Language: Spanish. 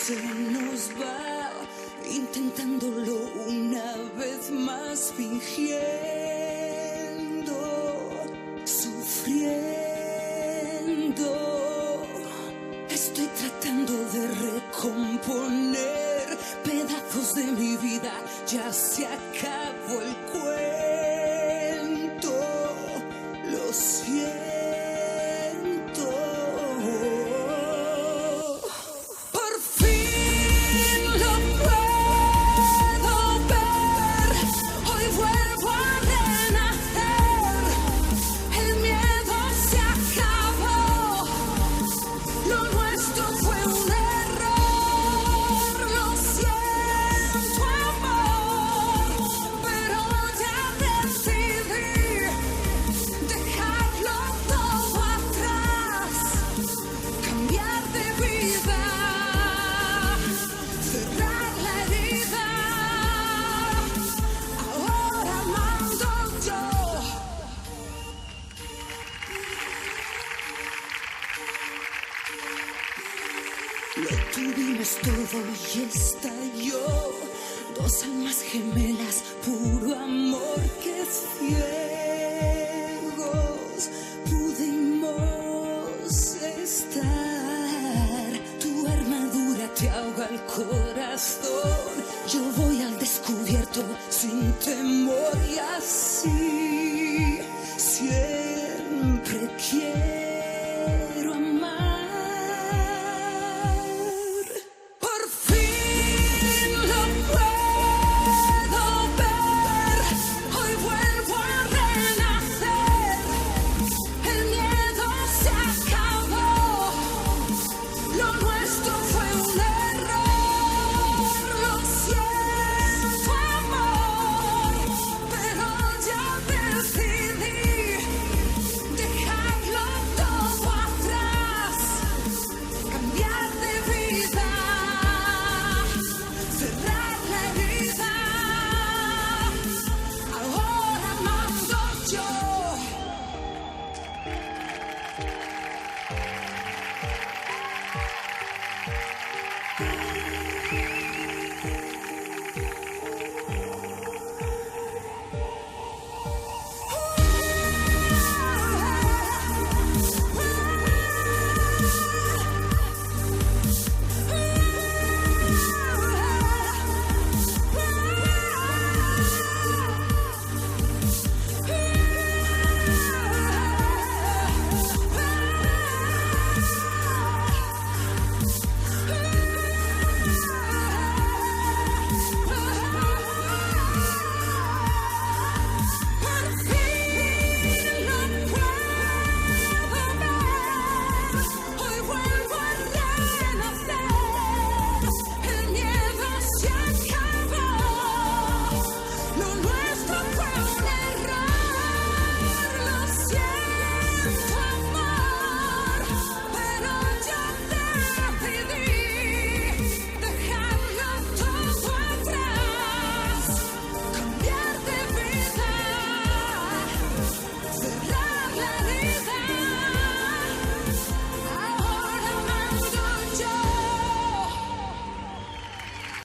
se nos va, intentándolo una vez más, fingiendo, sufriendo. Estoy tratando de recomponer pedazos de mi vida, ya se acabó el cuento, lo siento. Lo tuvimos todo y estalló, dos almas gemelas, puro amor que ciegos pudimos estar. Tu armadura te ahoga el corazón, yo voy al descubierto sin temor y así